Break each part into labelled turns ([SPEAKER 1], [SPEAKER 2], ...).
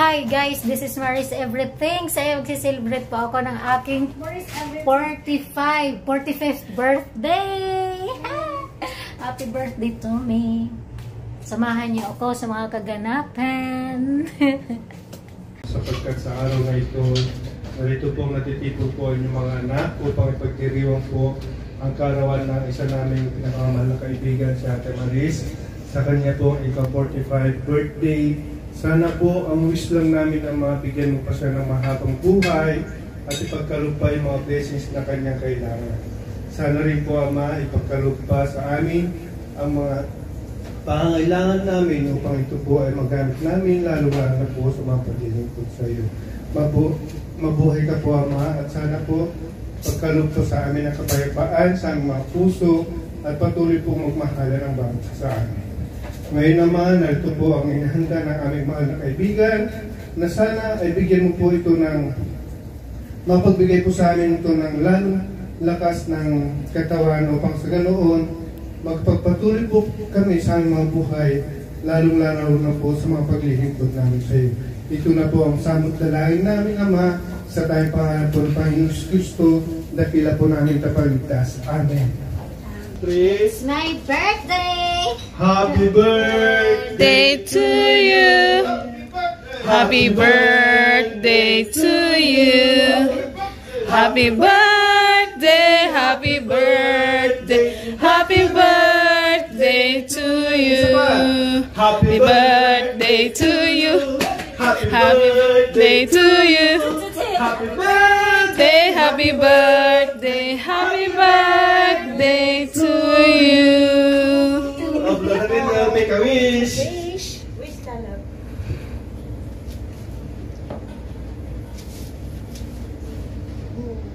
[SPEAKER 1] Hi guys, this is Maris Everything. Saya mag-celebrate po ako ng aking 45th birthday. Happy birthday to me. Samahan niyo ako sa mga kaganapan.
[SPEAKER 2] Sapagkat sa araw na ito, narito po natitipon po ang mga anak upang ipagdiriwang po ang karawan ng isa naming pinakamahal na kaibigan, si Ate Maris. Sa kanya po, ika-45th birthday. Sana po ang wish lang namin ang mabigyan mo pa siya ng mahabang buhay at ipagkalugpa yung mga blessings na kanyang kailangan. Sana rin po, Ama, ipagkalugpa sa amin ang mga pangangailangan namin upang ito po ay magamit namin, lalo na po sa mga paglilingkod sa iyo. Mabuhay ka po, Ama, at sana po pagkalugpa sa amin ang kapayapaan sa aming mga puso at patuloy po magmahalan ang bawat sa amin. Ngayon naman, narito po ang inihanda ng aming mahal na kaibigan na sana ay bigyan mo po ito ng mapagbigay po sa amin ito ng lalong lakas ng katawan upang sa ganoon magpagpatuloy po kami sa aming mga buhay, lalong-lalo na po sa mga paglilingkod namin sa iyo. Ito na po ang samot dalangin namin, Ama, sa tayong pangalan po ng Panginoon Kristo, dakila po namin tapaligtas. Amen.
[SPEAKER 1] It's my birthday!
[SPEAKER 2] Happy birthday
[SPEAKER 3] to you. Happy birthday to you. Happy birthday, happy birthday, happy birthday to you. Happy birthday to you. Happy birthday to you. Happy birthday, happy birthday, happy birthday to you.
[SPEAKER 2] Make a wish.
[SPEAKER 1] Wish ka lang.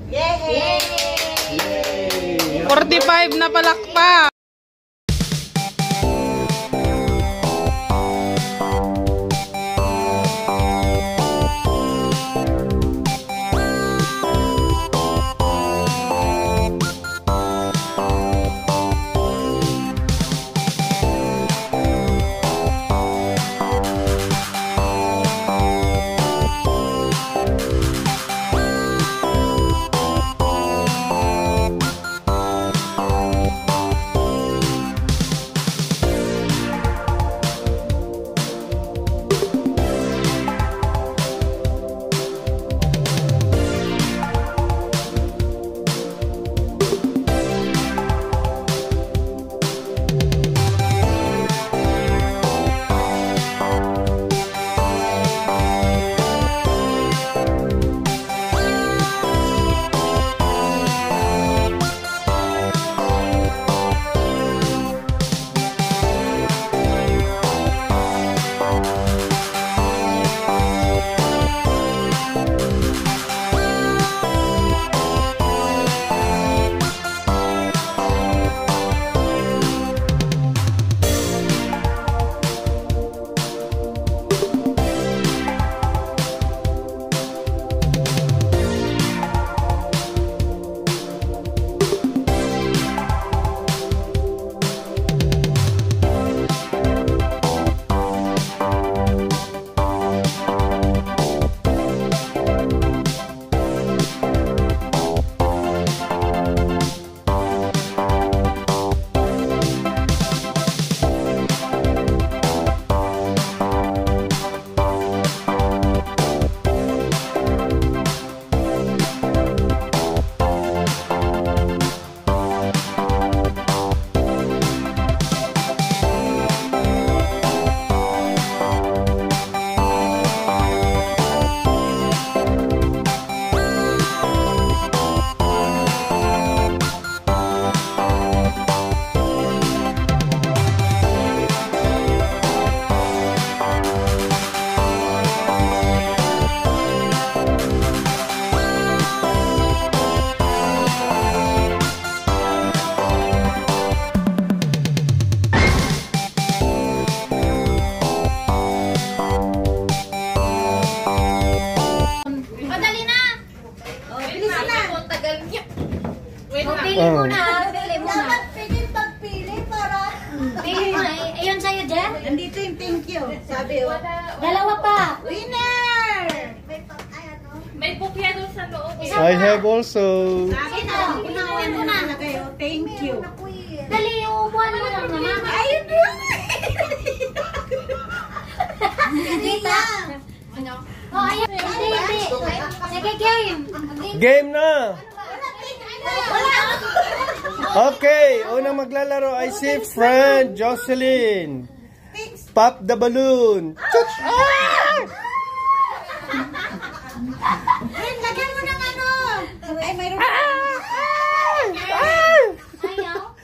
[SPEAKER 3] Yay! 45 na palakpak.
[SPEAKER 1] Pili muna, pili muna.
[SPEAKER 4] Dapat pili pagpili para...
[SPEAKER 1] Pili muna, Ayun sa'yo, Jen.
[SPEAKER 4] Nandito yung thank you. Sabi,
[SPEAKER 1] Dalawa pa.
[SPEAKER 4] winner!
[SPEAKER 5] May bukya doon sa loob.
[SPEAKER 1] Isa
[SPEAKER 2] I
[SPEAKER 1] pa.
[SPEAKER 2] have also.
[SPEAKER 4] Sabi na, unawan mo na kayo. Thank you.
[SPEAKER 1] Dali, upuan mo lang naman.
[SPEAKER 4] Ayun na!
[SPEAKER 1] Hindi pa. Oh, ayun. Hindi. Sige, game.
[SPEAKER 2] Game na! Okay, unang maglalaro ay si friend Jocelyn. Pop the balloon. Chut! Ah!
[SPEAKER 4] Ren, lagyan mo ng ano! Ay, mayroon.
[SPEAKER 1] Ayaw.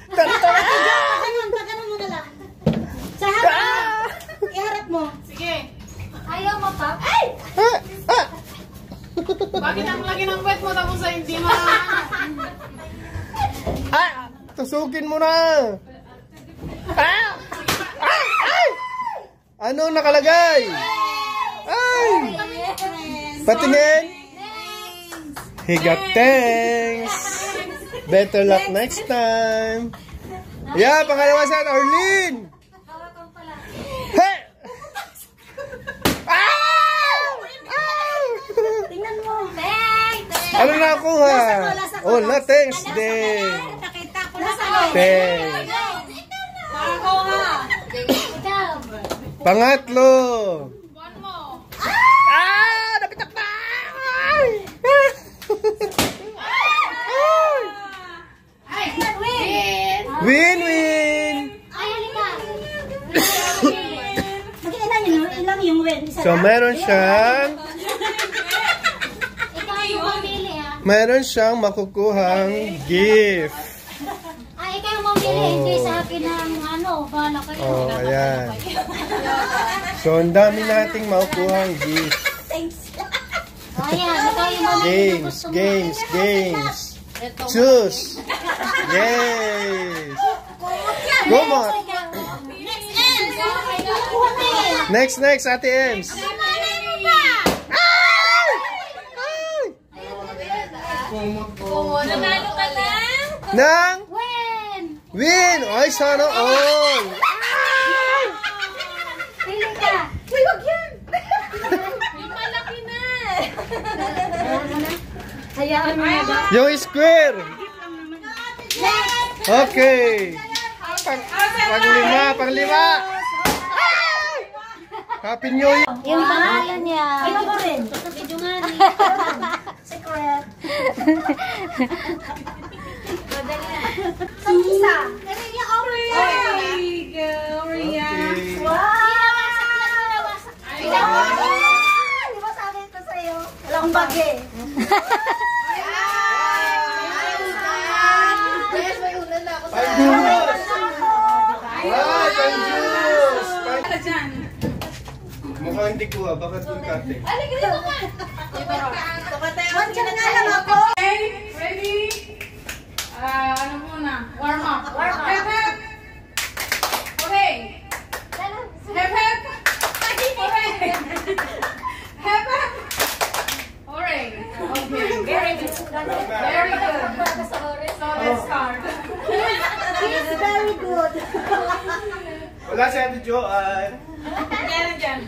[SPEAKER 4] Pagkanon mo na lang. Sa harap. Iharap mo.
[SPEAKER 5] Sige.
[SPEAKER 1] Ayaw mo pa.
[SPEAKER 5] Bakit ang laki ng wet mo tapos ay hindi mo
[SPEAKER 2] Tusukin mo na! Ano nakalagay? Ay! Patingin! He got thanks! Better luck next time! Yeah, pangalawa sa Arlene! Hey!
[SPEAKER 4] Tingnan mo.
[SPEAKER 2] Ano nakuha? Oh, thanks day!
[SPEAKER 4] Nakita ko na sa
[SPEAKER 2] Thanks!
[SPEAKER 4] Ako nga.
[SPEAKER 1] Ikaw.
[SPEAKER 2] Pangatlo!
[SPEAKER 5] buwan mo?
[SPEAKER 2] Napitak na! Win-win!
[SPEAKER 1] Ay, halika.
[SPEAKER 4] Ilang yung win? Isa
[SPEAKER 2] So, meron siyang
[SPEAKER 1] Ikaw yung mamili, ha?
[SPEAKER 2] meron siyang makukuhang gift.
[SPEAKER 1] Ay, ikaw yung mamili. Hindi sa akin ang ano. Bahala kayo.
[SPEAKER 2] Oh, ayan. So, ang dami nating makukuhang gift.
[SPEAKER 1] Oh, ayan. Ikaw yung mamili.
[SPEAKER 2] Games, games, games. Choose. Yes. Gumot. Next, Ate Ems.
[SPEAKER 5] Nanalo ka lang?
[SPEAKER 2] Nang
[SPEAKER 1] Win!
[SPEAKER 2] win. Ay, sana all.
[SPEAKER 1] Pili ka.
[SPEAKER 4] Uy, wag yan!
[SPEAKER 5] May malaki na.
[SPEAKER 1] Hayaan mo na ba?
[SPEAKER 2] Yung square. Okay. Panglima. Happy New Year.
[SPEAKER 1] Yung pangalan niya.
[SPEAKER 4] Ano ko rin?
[SPEAKER 1] Video nga ni.
[SPEAKER 4] Secret. Sa isa. Kanina Aurea.
[SPEAKER 2] Okay.
[SPEAKER 4] Di ba sabi ko sa'yo? Wala akong bagay.
[SPEAKER 2] Pang juice. Pang juice. Mukhang hindi ko bakit kung kate?
[SPEAKER 4] Mandiyan na nga lang ako.
[SPEAKER 5] Ready? Ano muna? Warm up. Hep, hep. Okay. Hep, hep. Hooray. Hep, hep. Hooray. Okay. Very good. Very good. So let's start.
[SPEAKER 4] It's very good.
[SPEAKER 2] Wala si Ate Joanne.
[SPEAKER 5] Diyan.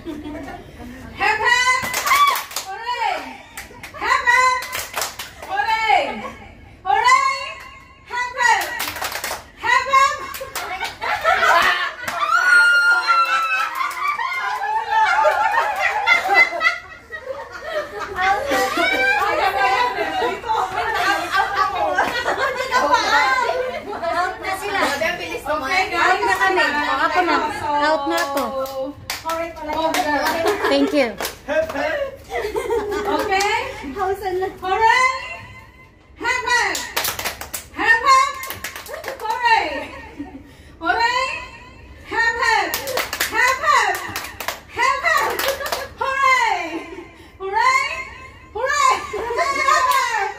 [SPEAKER 5] Hep, hep. Hooray. Hep, hep. Hooray. Hooray. Hep, hep. Hep, hep.
[SPEAKER 1] Out na sila.
[SPEAKER 5] Okay, guys.
[SPEAKER 1] Out na kami. Ako na. Out na ako. Thank you.
[SPEAKER 5] Okay?
[SPEAKER 4] Hausan na.
[SPEAKER 5] Hooray! Hep, hep! Hep, hep! Hooray! Hooray! Hep, hep! Hep, hep! Hep, hep! Hooray! Hooray! Hooray! Hep, hep!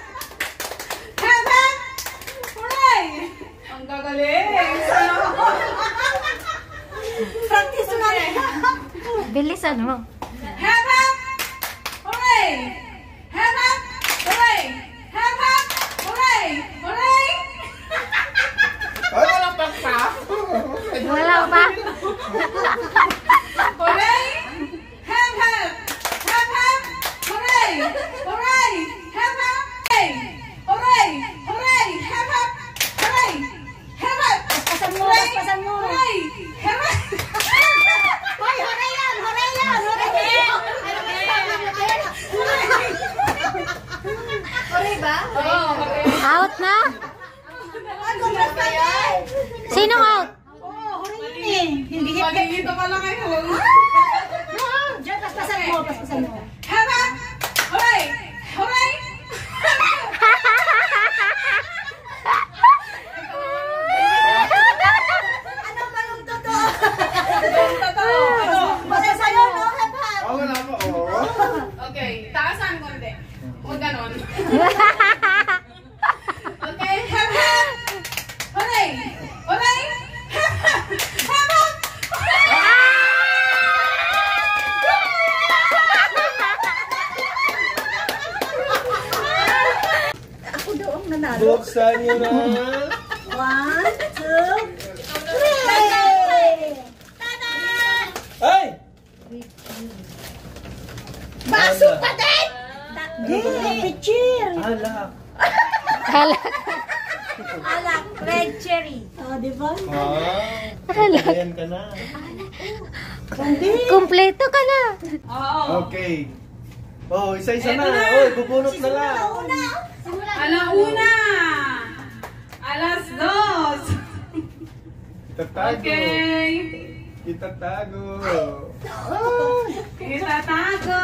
[SPEAKER 5] Hep, hep! Hooray! Ang gagaling!
[SPEAKER 4] Practice na.
[SPEAKER 1] Bilisan mo.
[SPEAKER 5] Hep, hep! Hooray! Hep, hep! Hooray! Hep, hep! Hooray! Hooray!
[SPEAKER 2] Walang pang-pa.
[SPEAKER 1] Wala pa.
[SPEAKER 5] Hooray! Hep hep! Hep hep! Hooray! Hooray! Hep hep! Hooray! Hooray! Hep hep! Hooray! Hep hep!
[SPEAKER 4] Paspasan mo,
[SPEAKER 5] Hooray!
[SPEAKER 4] paspasan mo.
[SPEAKER 5] Hooray! Hooray!
[SPEAKER 4] Hoy, hooray yan, hooray yan, hooray yan. Hooray ba?
[SPEAKER 5] Oo, hooray!
[SPEAKER 1] Out na?
[SPEAKER 4] Ay, congrats pa yan.
[SPEAKER 1] Sinong out?
[SPEAKER 4] Oo, hooray yun eh. Hindi hip hip.
[SPEAKER 5] Magigito pala kayo.
[SPEAKER 4] Diyan, paspasan mo, paspasan mo.
[SPEAKER 5] Hep hep! Hooray! Hooray!
[SPEAKER 4] Ano ba yung totoo?
[SPEAKER 5] Totoo. Ano?
[SPEAKER 4] Basta sa'yo, no? Hep hep.
[SPEAKER 2] Oo, wala po. Oo.
[SPEAKER 5] Okay, taasan konti. Huwag ganon. Okay, hep hep! Hooray! Hooray! Hep hep! Hep hep!
[SPEAKER 4] Ako daw ang nanalo.
[SPEAKER 2] Buksan niyo na.
[SPEAKER 4] 1, 2, 3! Tada!
[SPEAKER 2] Ay!
[SPEAKER 4] Baso pa din! Pichir!
[SPEAKER 2] Alak.
[SPEAKER 4] Alak, red cherry. Oh, di ba?
[SPEAKER 2] Ayan ka na.
[SPEAKER 1] Kumpleto ka na.
[SPEAKER 5] Oo.
[SPEAKER 2] Okay. Oh, isa-isa na.
[SPEAKER 5] Eto na.
[SPEAKER 2] Oy, bubunot na lang.
[SPEAKER 5] Alauna! Alas dos!
[SPEAKER 2] Itatago.
[SPEAKER 5] Okay.
[SPEAKER 2] Itatago.
[SPEAKER 5] Itatago!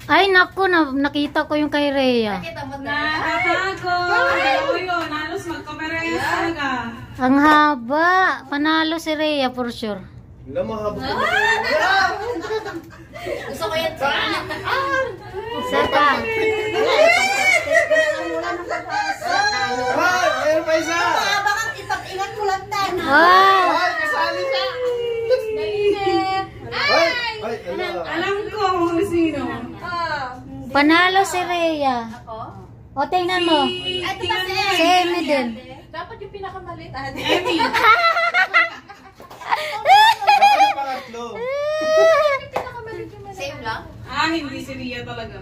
[SPEAKER 1] Ay, naku, nakita ko yung kay Rhea.
[SPEAKER 5] Natatago! Oo yun, halos magkamerayas talaga.
[SPEAKER 1] Ang haba. Panalo si Rhea for sure.
[SPEAKER 2] Wala, mahaba ko.
[SPEAKER 4] Gusto ko yan.
[SPEAKER 1] Isa pa.
[SPEAKER 2] Ay, meron pa isa.
[SPEAKER 4] Baka ipag-ingat mo lang tan.
[SPEAKER 1] Wow.
[SPEAKER 2] Ay, kasali siya. Ay, ay, ala.
[SPEAKER 5] Alam ko kung sino.
[SPEAKER 1] Panalo si Rhea. O, tingnan mo.
[SPEAKER 5] Tingnan mo.
[SPEAKER 1] Si Amy din.
[SPEAKER 4] Dapat yung pinakamalit.
[SPEAKER 5] Emmy.
[SPEAKER 2] Dapat yung pangatlo.
[SPEAKER 4] Same lang?
[SPEAKER 5] Ah, hindi si Ria talaga.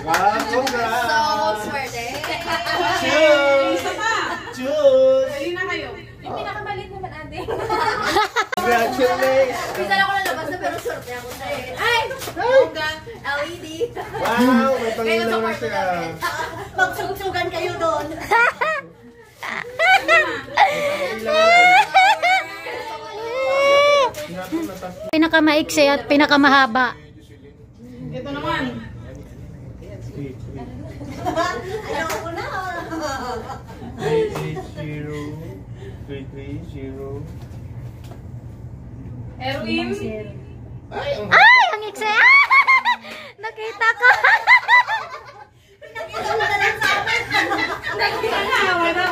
[SPEAKER 2] Wow, congrats.
[SPEAKER 4] swerte.
[SPEAKER 2] Cheers.
[SPEAKER 5] Isa pa.
[SPEAKER 2] Cheers.
[SPEAKER 5] Dali na kayo.
[SPEAKER 4] Yung pinakamalit naman, ate.
[SPEAKER 2] Congratulations.
[SPEAKER 4] Minsan ako nalabas na pero swerte ako sa'yo. Ay! Hanggang LED.
[SPEAKER 2] Wow, may pangilaw na siya.
[SPEAKER 4] Magsugsugan kayo doon.
[SPEAKER 1] Pinakamaiksi at pinakamahaba.
[SPEAKER 5] Ito naman.
[SPEAKER 4] Ayoko na.
[SPEAKER 2] 330.
[SPEAKER 5] Erwin.
[SPEAKER 2] Ay, ang
[SPEAKER 1] Ay, ang iksi! Ah! Nakita ko!
[SPEAKER 4] Nakita mo na lang sa amin.
[SPEAKER 5] Nagkakawa na.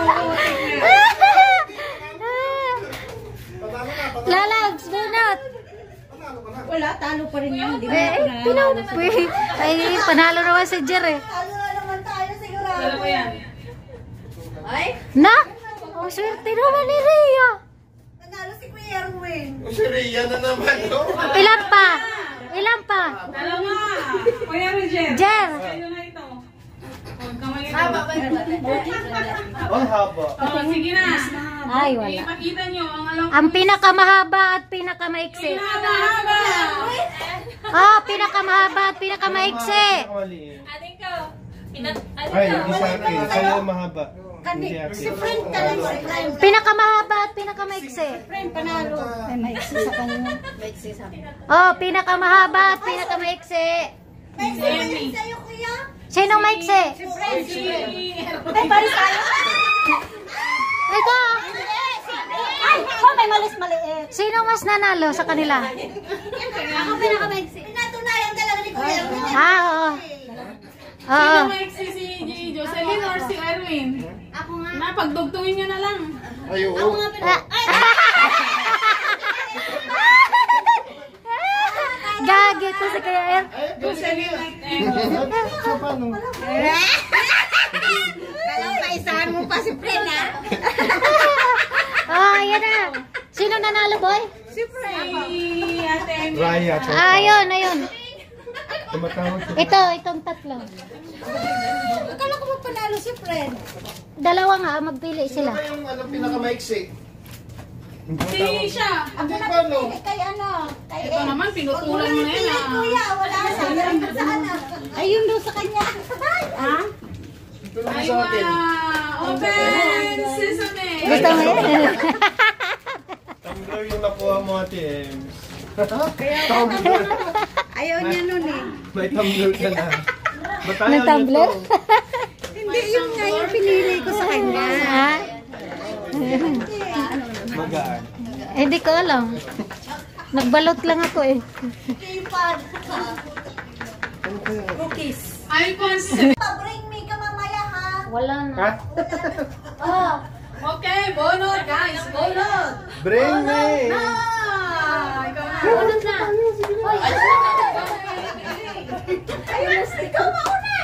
[SPEAKER 1] Lalags, bunot!
[SPEAKER 4] Wala, talo pa rin yun. Di ba?
[SPEAKER 1] Ay, panalo naman si Jer eh.
[SPEAKER 4] Talo na naman tayo sigurado.
[SPEAKER 5] Dala ko yan.
[SPEAKER 4] Ay,
[SPEAKER 1] Na! Ang swerte naman ni Rhea.
[SPEAKER 4] nanalo si Kuya Erwin.
[SPEAKER 2] si Rhea na naman, no?
[SPEAKER 1] Ilan pa? Ilan pa?
[SPEAKER 5] Dalawa. Kuya Roger.
[SPEAKER 1] Jer.
[SPEAKER 5] Kayo na ito. Huwag kamay ito.
[SPEAKER 2] Ang haba.
[SPEAKER 5] Oh, sige na.
[SPEAKER 1] Ay, wala.
[SPEAKER 5] Ipakita nyo ang alam ko.
[SPEAKER 1] Ang pinakamahaba at pinakamaiiksi.
[SPEAKER 5] Haba-haba.
[SPEAKER 1] Ah, pinakamahaba at pinakamaiiksi.
[SPEAKER 2] Maliit.
[SPEAKER 4] Ating ko.
[SPEAKER 2] Ay, hindi sa akin. Sa'yo mahaba. Hindi
[SPEAKER 4] Si
[SPEAKER 2] akin.
[SPEAKER 4] friend ka lang. Si friend.
[SPEAKER 1] Pinakakamahaba at pinakamaiksi.
[SPEAKER 4] Friend, panalo. Ay, maiksi sa kanya.
[SPEAKER 1] Oh, pinakamahaba at pinakamaiksi.
[SPEAKER 4] May sa'yo, Kuya.
[SPEAKER 1] Sinong maiksi?
[SPEAKER 4] Ay, paris tayo.
[SPEAKER 1] Ito.
[SPEAKER 4] Ay, oh, may malis-maliit.
[SPEAKER 1] Sino mas nanalo sa kanila?
[SPEAKER 4] Ako pinakamaiksi. Pinatunayan talaga ni Kuya Erwin.
[SPEAKER 1] Ah, oo. Oo.
[SPEAKER 5] Sino maiksi si Jocelyn or si Erwin?
[SPEAKER 4] Ako nga.
[SPEAKER 5] Napagdugtungin nyo na lang.
[SPEAKER 2] Ay, oo.
[SPEAKER 4] Ako nga pinakamaiksi.
[SPEAKER 1] Gagi to si Kuya Er.
[SPEAKER 5] Jocelyn like
[SPEAKER 2] So, paano?
[SPEAKER 4] Kala mo, maisahan mo pa si friend, ha?
[SPEAKER 1] Oh, Ayan na. Sino nanalo, boy?
[SPEAKER 5] Siyempre. Si Ate Emmy.
[SPEAKER 2] Raya.
[SPEAKER 1] Ayun, ayun.
[SPEAKER 2] Tumatawag sa
[SPEAKER 1] Itong tatlo.
[SPEAKER 4] Akala ko magpanalo si friend.
[SPEAKER 1] Dalawa nga, magpili sila.
[SPEAKER 6] Yung pinakamaiksi.
[SPEAKER 5] Si siya.
[SPEAKER 4] Ang pinapili kay ano? Kay
[SPEAKER 5] Ito naman, pinutulan mo na yan ah.
[SPEAKER 4] Kuya, wala sa ano. Ayun doon sa kanya. Ha?
[SPEAKER 5] Ay, open sesame.
[SPEAKER 1] Gusto mo yun?
[SPEAKER 2] Tumbler yung nakuha mo, Ate Ems.
[SPEAKER 4] Ayaw niya nun eh.
[SPEAKER 2] May tumbler ka na. Ba't ayaw
[SPEAKER 1] May
[SPEAKER 2] niyo
[SPEAKER 1] tumbler?
[SPEAKER 2] to?
[SPEAKER 4] Hindi, yun nga yung pinili ko sa kanya.
[SPEAKER 1] Ha?
[SPEAKER 2] Magaan.
[SPEAKER 1] Hindi ko alam. Nagbalot lang ako eh.
[SPEAKER 4] Cookies.
[SPEAKER 5] iPhone 7.
[SPEAKER 4] Bring me ka mamaya ha.
[SPEAKER 1] Wala na.
[SPEAKER 2] Ha?
[SPEAKER 4] Oh.
[SPEAKER 5] Okay, bonot guys, bonot.
[SPEAKER 2] Bring me!
[SPEAKER 5] Ikaw na.
[SPEAKER 1] Wala na. Hoy,
[SPEAKER 4] Ayun, ikaw mauna.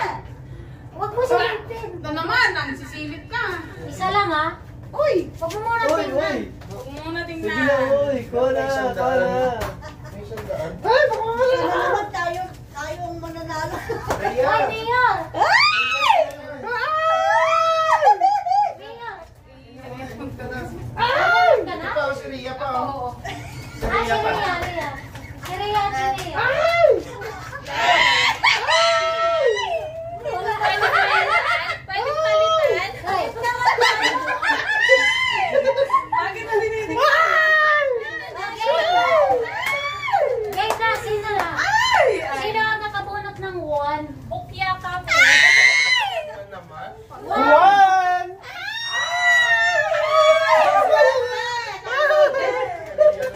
[SPEAKER 1] wag mo silipin.
[SPEAKER 5] Ito naman, ang sisilip ka.
[SPEAKER 1] Isa lang ha.
[SPEAKER 4] Uy.
[SPEAKER 1] Wag mo muna
[SPEAKER 2] Uy,
[SPEAKER 1] tingnan.
[SPEAKER 2] uy!
[SPEAKER 5] Huwag mo muna
[SPEAKER 2] Sige na,
[SPEAKER 5] tingnan.
[SPEAKER 2] uy! Kola! Kola!
[SPEAKER 4] Naman tayo. Tayo ang mananalo.
[SPEAKER 1] Hoy, Mayor!
[SPEAKER 4] Ay!
[SPEAKER 1] Mayor!
[SPEAKER 4] Ay!
[SPEAKER 1] Ka na?
[SPEAKER 6] Ikaw, si Ria pa. Oh.
[SPEAKER 1] Ah, si Rhea, Rhea. Si Rhea at si Mayor.
[SPEAKER 5] Pwede palitan?
[SPEAKER 1] Hoy,
[SPEAKER 5] Bakit na dinidig?
[SPEAKER 1] guys na, sino na? Sino ang nakabunot ng 1? Bukya ka po.
[SPEAKER 2] One!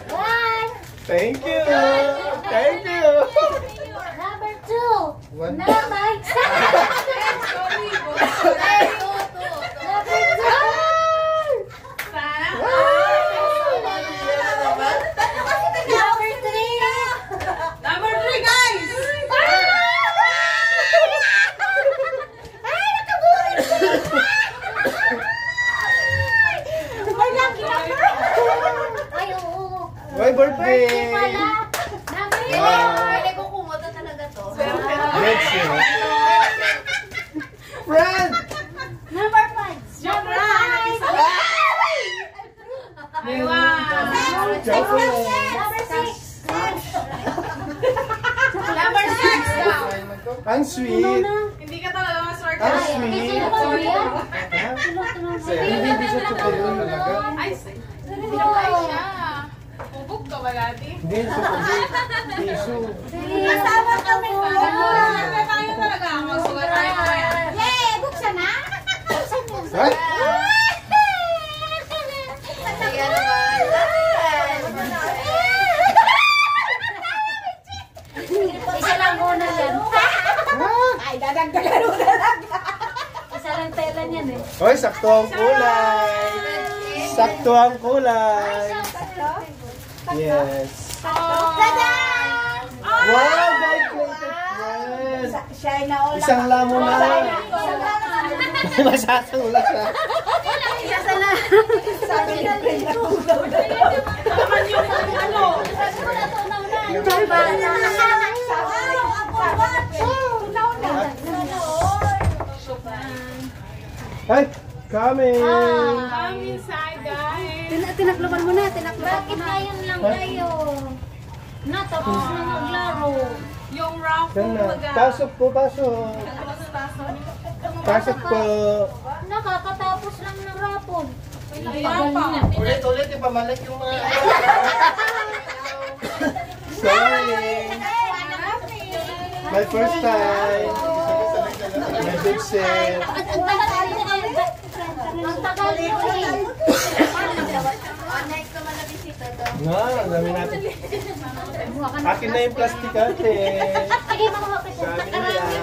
[SPEAKER 1] One.
[SPEAKER 2] Thank you! Thank you!
[SPEAKER 1] Number 2.
[SPEAKER 2] One.
[SPEAKER 1] Number 6.
[SPEAKER 5] Sorry,
[SPEAKER 1] Number 2.
[SPEAKER 5] Sana.
[SPEAKER 1] Number 3.
[SPEAKER 5] Number 3 guys.
[SPEAKER 1] Ay, oo.
[SPEAKER 2] My birthday!
[SPEAKER 1] Wala. Number 4.
[SPEAKER 4] Pwede ko kumoto talaga to.
[SPEAKER 2] Let's see. Friend!
[SPEAKER 1] Number 5. Number 5.
[SPEAKER 5] Aywan.
[SPEAKER 2] Chocolate!
[SPEAKER 1] Number 6.
[SPEAKER 5] Number 6 daw.
[SPEAKER 2] Ang sweet!
[SPEAKER 5] Hindi ka talaga maswerte.
[SPEAKER 2] Ang
[SPEAKER 1] Ay,
[SPEAKER 2] sweet!
[SPEAKER 1] sino ba yan?
[SPEAKER 2] Hindi siya chocolate talaga.
[SPEAKER 5] Ay, sinaway siya. Bubog ka ba dati?
[SPEAKER 2] Hindi, chocolate. Tissue.
[SPEAKER 4] Kasama kami.
[SPEAKER 5] Sugat tayo talaga. Magsugat tayo kaya.
[SPEAKER 4] Yay! Buksan na.
[SPEAKER 2] Ay!
[SPEAKER 1] Isa lang muna yan.
[SPEAKER 4] Ay, dadagdagan mo na lang.
[SPEAKER 1] Isa lang tela niyan eh.
[SPEAKER 2] Hoy, sakto ang kulay! Sakto ang kulay! Yes! Wow, gold plated yes!
[SPEAKER 4] Siya ay naula.
[SPEAKER 2] Isang lamo na! Masasangla siya!
[SPEAKER 4] Sabi na rin na ulaw na.
[SPEAKER 5] Naman yung ano.
[SPEAKER 2] Ay! Coming!
[SPEAKER 5] Come inside guys.
[SPEAKER 4] Tinakloban mo na, tinakloban
[SPEAKER 1] Bakit ngayon lang kayo? Natapos na maglaro.
[SPEAKER 5] Yung raffle
[SPEAKER 2] Yan na.
[SPEAKER 5] baga.
[SPEAKER 2] Pasok po, pasok! Pasok po!
[SPEAKER 1] Nakakatapos lang ng rapon.
[SPEAKER 5] Ayan pa.
[SPEAKER 6] Ulit-ulit, ipamalik yung mga...
[SPEAKER 2] Sorry! My first time! My big set!
[SPEAKER 1] Ang tagal mo eh.
[SPEAKER 2] Nga, ang dami natin. Akin na yung plastic ate.
[SPEAKER 1] Sige, makuha kita.
[SPEAKER 2] Dami na yan.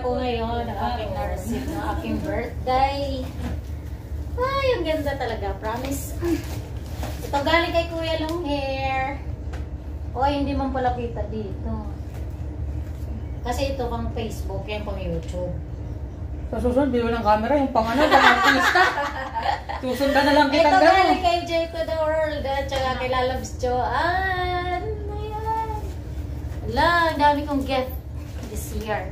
[SPEAKER 1] ako ngayon ng aking na-receive ng aking birthday. Ay, ang ganda talaga. Promise. Ito galing kay Kuya Long Hair. Oy, hindi man pala kita dito. Kasi ito pang Facebook, yan pang YouTube.
[SPEAKER 5] Sa susunod, bilo ng camera, yung pang ano, pang artista. Susundan na lang kita
[SPEAKER 1] Ito
[SPEAKER 5] gano'n.
[SPEAKER 1] galing kay Joy to the World at saka kay Lalabs Joanne. Ayan. Wala, ang dami kong gift this year.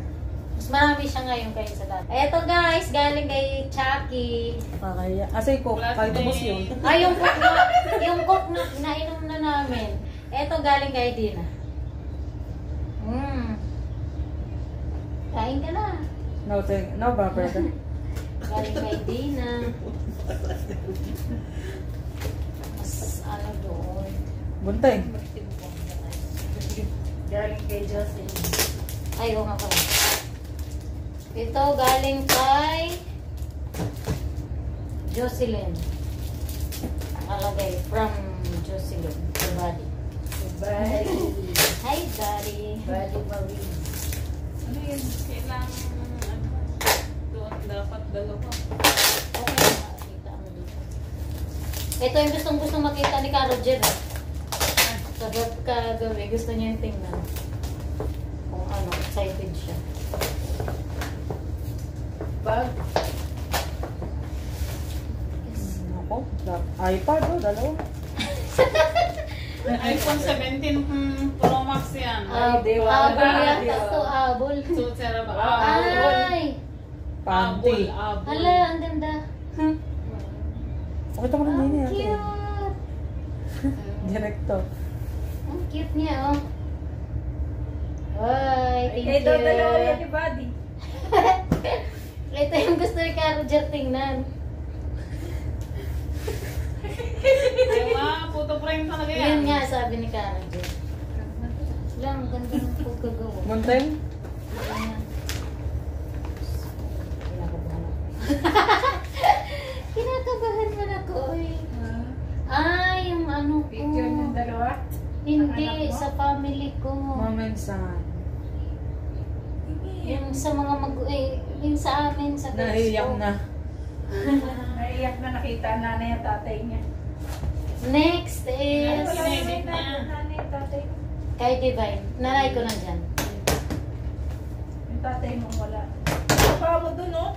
[SPEAKER 1] Mas marami siya ngayon kayo sa dati. Ito guys, galing kay Chucky.
[SPEAKER 5] Kaya, asay ko, kahit ubos yun.
[SPEAKER 1] Ay, yung cook na nainom na namin. Ito galing kay Dina. Kain ka na.
[SPEAKER 5] No, brother.
[SPEAKER 1] Galing kay Dina. Mas ano doon.
[SPEAKER 5] Bunteng.
[SPEAKER 1] Galing kay Jocelyn. Ay, oo nga pala. Ito galing kay Jocelyn. Nakalagay from Jocelyn. The body. Hi, Daddy. Body Marie.
[SPEAKER 3] Ano yun? Kailangan, doon dapat dalawa.
[SPEAKER 1] Okay, makikita mo dito. Ito yung gustong makita ni Carol Jen. Sa kagabi, gusto niya yung tingnan. Kung ano, excited siya. Bag.
[SPEAKER 5] Ako, iPad o, dalawa.
[SPEAKER 3] iPhone 17 Pro Max yan.
[SPEAKER 1] Habol yata ito, habol.
[SPEAKER 3] So, sarap.
[SPEAKER 1] Ay!
[SPEAKER 5] Panty.
[SPEAKER 1] Hala, ang ganda.
[SPEAKER 5] Pakita mo na
[SPEAKER 1] Ang
[SPEAKER 5] nini natin.
[SPEAKER 1] cute.
[SPEAKER 5] Direkto.
[SPEAKER 1] Ang cute niya, oh. Ay, thank you.
[SPEAKER 4] dalawa yan ni Buddy.
[SPEAKER 1] Ito yung gusto ni Carol Jen tingnan.
[SPEAKER 3] Diba? Photo frame talaga yan.
[SPEAKER 1] Yun nga, sabi ni Carol Jen. Lang, ganda ng pagkagawa.
[SPEAKER 5] Bunteng?
[SPEAKER 1] Kinakabahan man ako, eh. Ay, yung ano ko.
[SPEAKER 4] Picture ng dalawa.
[SPEAKER 1] Hindi,
[SPEAKER 4] Ang anak mo?
[SPEAKER 1] sa family ko.
[SPEAKER 5] Mom and son.
[SPEAKER 1] Yung sa mga yung sa amin, sa
[SPEAKER 5] Naiyak
[SPEAKER 1] Facebook.
[SPEAKER 5] na.
[SPEAKER 4] Naiyak na nakita nanay at tatay niya.
[SPEAKER 1] Next is
[SPEAKER 3] Sinedit na.
[SPEAKER 4] Nanay at tatay.
[SPEAKER 1] kay Divine. Naray ko na dyan.
[SPEAKER 4] Yung tatay mo wala. Pa mo dun, oh.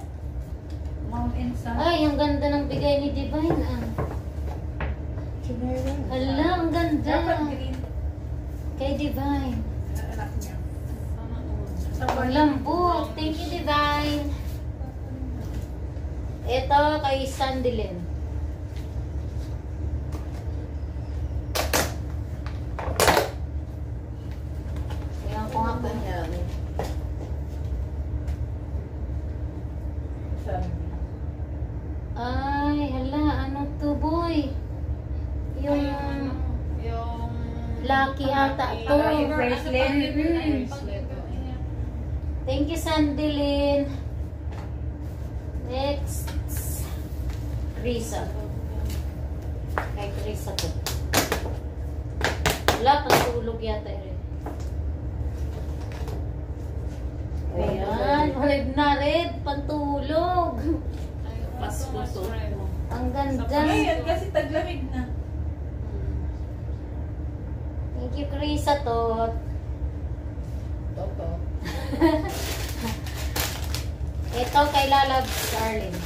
[SPEAKER 4] Mom and son.
[SPEAKER 1] Ay, ang ganda ng bigay ni Divine. Ah. Hala, ang ganda.
[SPEAKER 4] Dapat green.
[SPEAKER 1] Kay Divine.
[SPEAKER 4] Anak niya.
[SPEAKER 1] Ang lambot. Thank you, Divine. Ito kay Sandilin. Ayan ko nga po. Ay, hala, ano to, boy? Yung
[SPEAKER 3] Yung...
[SPEAKER 1] lucky ata to.
[SPEAKER 4] Yung bracelet.
[SPEAKER 1] Thank you, Sandilin. Next, Risa. Kay Risa to. Wala, pantulog yata rin. Ayan, red na red, pantulog.
[SPEAKER 3] Pasko to.
[SPEAKER 1] Ang ganda.
[SPEAKER 4] Ngayon kasi taglamig na.
[SPEAKER 1] Thank you, Risa to. Ito kay Lalab Darling.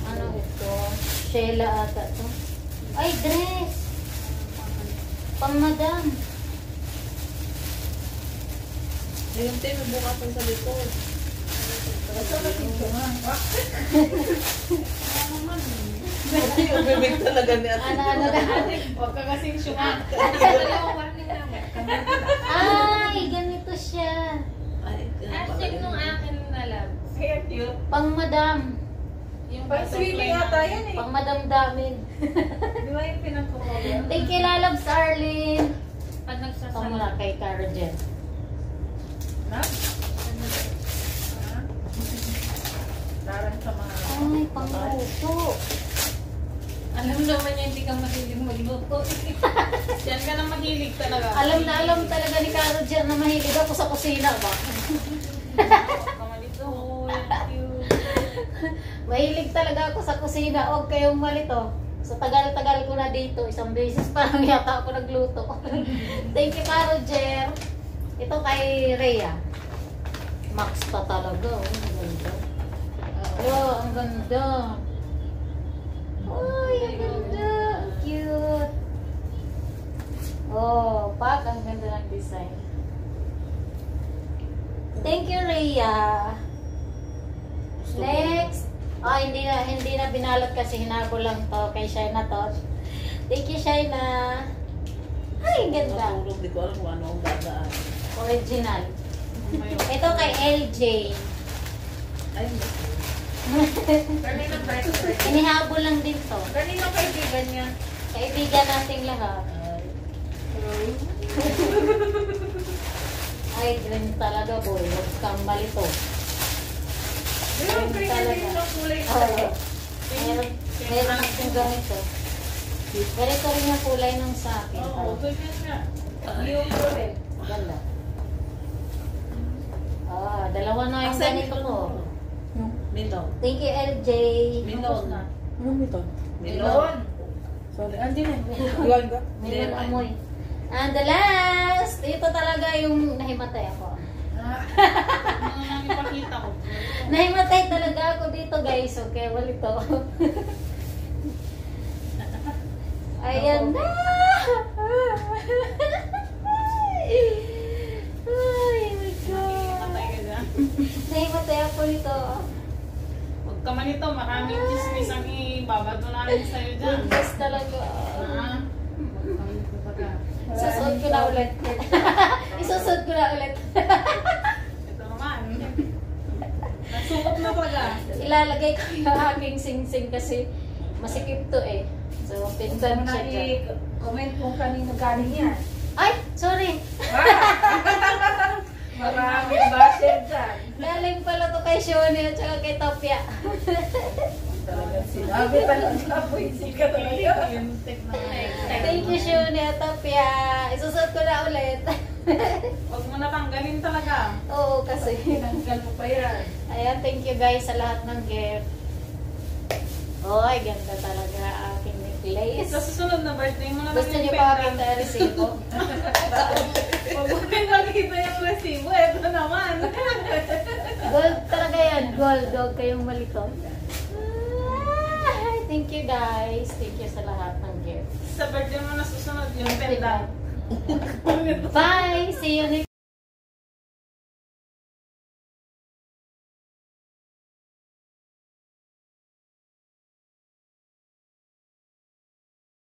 [SPEAKER 1] Ano ito? Sheila ata to. Ay, dress! Pang madam.
[SPEAKER 5] Ayun, tayo, bukasan sa likod. Yung bibig talaga ni Ate.
[SPEAKER 1] Ano na?
[SPEAKER 3] Huwag ka kasing syungan.
[SPEAKER 1] Ay, ganito siya.
[SPEAKER 3] Hashtag nung akin na love.
[SPEAKER 4] Kaya cute.
[SPEAKER 1] Pang madam.
[SPEAKER 3] Yung
[SPEAKER 4] Pag swimming ata yan eh.
[SPEAKER 1] Pang madam damin.
[SPEAKER 4] Di ba yung pinagkukuha?
[SPEAKER 1] Thank you, Lalabs Arlene.
[SPEAKER 3] Pag
[SPEAKER 1] Ito
[SPEAKER 3] nagsasala.
[SPEAKER 1] muna kay Cara Jen.
[SPEAKER 4] Parang sa mga...
[SPEAKER 1] Ay, pang luto.
[SPEAKER 3] Alam naman niya hindi ka mahilig magluto. Diyan ka na mahilig talaga.
[SPEAKER 1] Alam na alam talaga ni Karo Jer na mahilig ako sa kusina ba?
[SPEAKER 3] Kamalito. Cute.
[SPEAKER 1] Mahilig talaga ako sa kusina. Huwag kayong malito. Sa tagal-tagal ko na dito, isang beses pa lang yata ako nagluto. Thank you, Karo Jer. Ito kay Rhea. Max pa talaga. Oh, ang ganda. Oh, ang ganda. Ay, ang ganda. Ang cute. Oh, pak, ang ganda ng design. Thank you, Rhea. Next. Oh, hindi na binalot kasi hinabol lang to kay Shaina to. Thank you, Shaina. Ay, ang ganda.
[SPEAKER 5] Natulog, di ko alam kung ano ang dadaan.
[SPEAKER 1] Original. Ito kay LJ.
[SPEAKER 5] Ay,
[SPEAKER 4] Kanina birthday.
[SPEAKER 1] Inihabol lang din to.
[SPEAKER 4] Kanina kaibigan niya.
[SPEAKER 1] Kaibigan nating lahat. Ay, green talaga, boy. Huwag kang malito.
[SPEAKER 4] Pero kaya din ng kulay ko.
[SPEAKER 1] Okay. Meron akong ganito. Ganito rin yung kulay nung sa akin.
[SPEAKER 3] Oo, ganyan nga.
[SPEAKER 4] Yung kulay.
[SPEAKER 1] Ganda. Ah, dalawa na yung ganito ko.
[SPEAKER 5] Milon.
[SPEAKER 1] Thank you, LJ.
[SPEAKER 5] Milon.
[SPEAKER 3] Ano ito?
[SPEAKER 5] Milon.
[SPEAKER 3] Sorry, andin na. Iwan ka?
[SPEAKER 1] Meron amoy. And the last, ito talaga yung nahimatay ako.
[SPEAKER 3] Ano nang ipakita ko?
[SPEAKER 1] Nahimatay talaga ako dito, guys. Okay, walito. Ayan na! Ay, my God.
[SPEAKER 3] Patay ka dyan.
[SPEAKER 1] Nahimatay ako dito.
[SPEAKER 3] Huwag ka man ito, maraming chismis ang ibabato namin sa'yo dyan.
[SPEAKER 1] Goodness talaga.
[SPEAKER 3] Ah, huwag ka man ito talaga.
[SPEAKER 1] Isusuot ko na ulit. Isusuot ko na ulit.
[SPEAKER 3] Ito naman. Nasuot na talaga.
[SPEAKER 1] Ilalagay ko yung aking sing-sing kasi masikip to eh. So, pinsan
[SPEAKER 4] Muna
[SPEAKER 1] siya dyan.
[SPEAKER 4] i-comment kung kanino galing yan.
[SPEAKER 1] Ay! Sorry!
[SPEAKER 4] Maraming basher dyan.
[SPEAKER 1] Galing pala to kay Shoni at saka kay Topia.
[SPEAKER 4] Talagang sinabi talaga po hindi ka talaga.
[SPEAKER 3] Yung tech na
[SPEAKER 1] Thank you, Shoni at Topia. Isusot ko na ulit.
[SPEAKER 3] Huwag mo natanggalin talaga.
[SPEAKER 1] Oo, kasi.
[SPEAKER 4] Tinanggal mo pa yan.
[SPEAKER 1] Ayan, thank you guys sa lahat ng gift. Oy, ganda talaga aking necklace.
[SPEAKER 3] Sa susunod na birthday mo na lang
[SPEAKER 1] Gusto niyo
[SPEAKER 3] pendant.
[SPEAKER 1] pa makita yung resibo?
[SPEAKER 3] Huwag mo din makita yung resibo. Ito naman.
[SPEAKER 1] Gold talaga yan. Gold. Huwag kayong malito. Ah, thank you guys. Thank you sa lahat ng gift.
[SPEAKER 3] Sa birthday mo na susunod yung pendant.
[SPEAKER 1] Bye! See you next